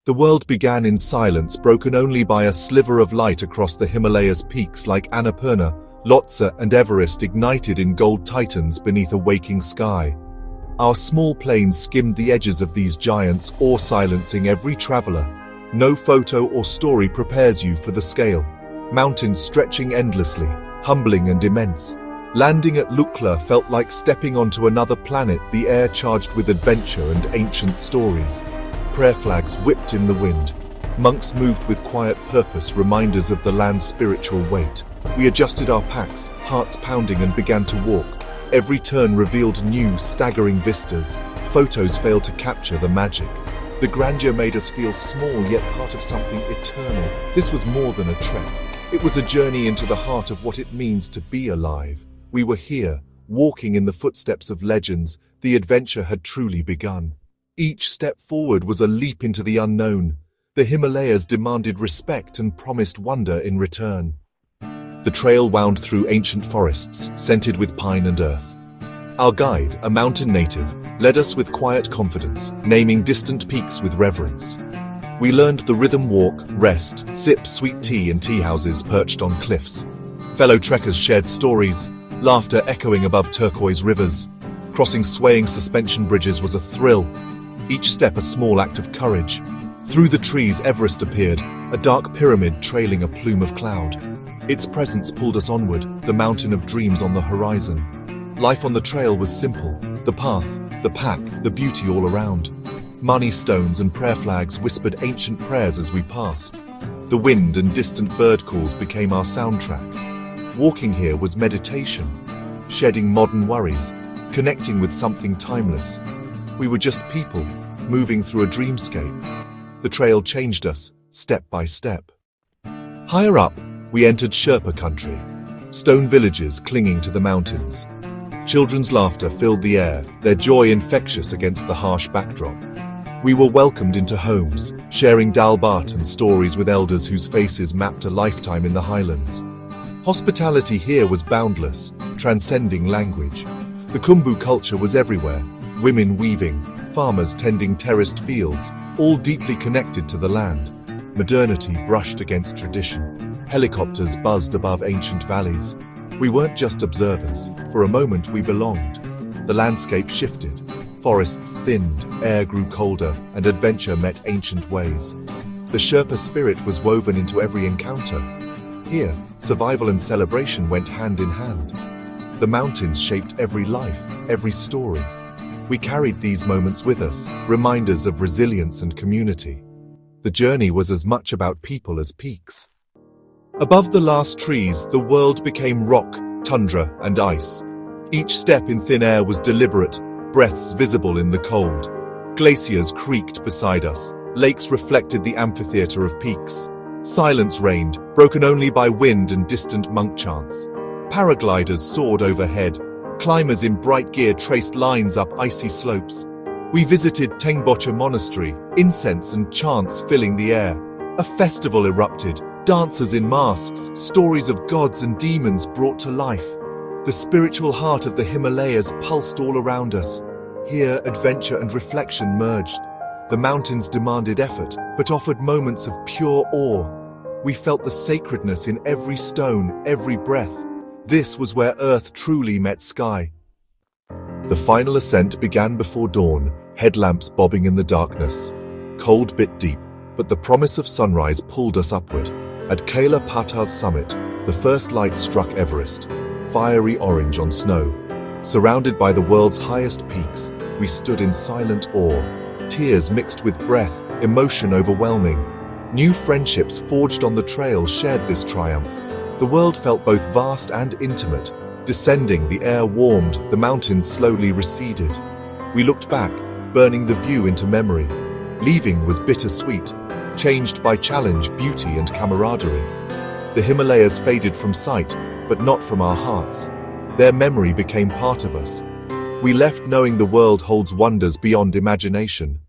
The world began in silence, broken only by a sliver of light across the Himalayas. Peaks like Annapurna, Lhotse and Everest ignited in gold titans beneath a waking sky. Our small planes skimmed the edges of these giants, awe-silencing every traveler. No photo or story prepares you for the scale. Mountains stretching endlessly, humbling and immense. Landing at Lukla felt like stepping onto another planet, the air charged with adventure and ancient stories. Prayer flags whipped in the wind. Monks moved with quiet purpose, reminders of the land's spiritual weight. We adjusted our packs, hearts pounding, and began to walk. Every turn revealed new, staggering vistas. Photos failed to capture the magic. The grandeur made us feel small, yet part of something eternal. This was more than a trek. It was a journey into the heart of what it means to be alive. We were here, walking in the footsteps of legends. The adventure had truly begun. Each step forward was a leap into the unknown. The Himalayas demanded respect and promised wonder in return. The trail wound through ancient forests, scented with pine and earth. Our guide, a mountain native, led us with quiet confidence, naming distant peaks with reverence. We learned the rhythm: walk, rest, sip sweet tea in tea houses perched on cliffs. Fellow trekkers shared stories, laughter echoing above turquoise rivers. Crossing swaying suspension bridges was a thrill. Each step a small act of courage. Through the trees Everest appeared, a dark pyramid trailing a plume of cloud. Its presence pulled us onward, the mountain of dreams on the horizon. Life on the trail was simple: the path, the pack, the beauty all around. Mani stones and prayer flags whispered ancient prayers as we passed. The wind and distant bird calls became our soundtrack. Walking here was meditation, shedding modern worries, connecting with something timeless. We were just people, moving through a dreamscape. The trail changed us, step by step. Higher up, we entered Sherpa country, stone villages clinging to the mountains. Children's laughter filled the air, their joy infectious against the harsh backdrop. We were welcomed into homes, sharing dal bhat and stories with elders whose faces mapped a lifetime in the highlands. Hospitality here was boundless, transcending language. The Kumbu culture was everywhere: women weaving, farmers tending terraced fields, all deeply connected to the land. Modernity brushed against tradition. Helicopters buzzed above ancient valleys. We weren't just observers. For a moment we belonged. The landscape shifted. Forests thinned, air grew colder, and adventure met ancient ways. The Sherpa spirit was woven into every encounter. Here, survival and celebration went hand in hand. The mountains shaped every life, every story. We carried these moments with us, reminders of resilience and community. The journey was as much about people as peaks. Above the last trees, the world became rock, tundra, and ice. Each step in thin air was deliberate, breaths visible in the cold. Glaciers creaked beside us. Lakes reflected the amphitheater of peaks. Silence reigned, broken only by wind and distant monk chants. Paragliders soared overhead. Climbers in bright gear traced lines up icy slopes. We visited Tengboche Monastery, incense and chants filling the air. A festival erupted, dancers in masks, stories of gods and demons brought to life. The spiritual heart of the Himalayas pulsed all around us. Here, adventure and reflection merged. The mountains demanded effort, but offered moments of pure awe. We felt the sacredness in every stone, every breath. This was where earth truly met sky. The final ascent began before dawn, headlamps bobbing in the darkness. Cold bit deep, but the promise of sunrise pulled us upward. At Kaila Pathar's summit, the first light struck Everest, fiery orange on snow. Surrounded by the world's highest peaks, we stood in silent awe. Tears mixed with breath, emotion overwhelming. New friendships forged on the trail shared this triumph. The world felt both vast and intimate. Descending, the air warmed, the mountains slowly receded. We looked back, burning the view into memory. Leaving was bittersweet, changed by challenge, beauty, and camaraderie. The Himalayas faded from sight, but not from our hearts. Their memory became part of us. We left knowing the world holds wonders beyond imagination.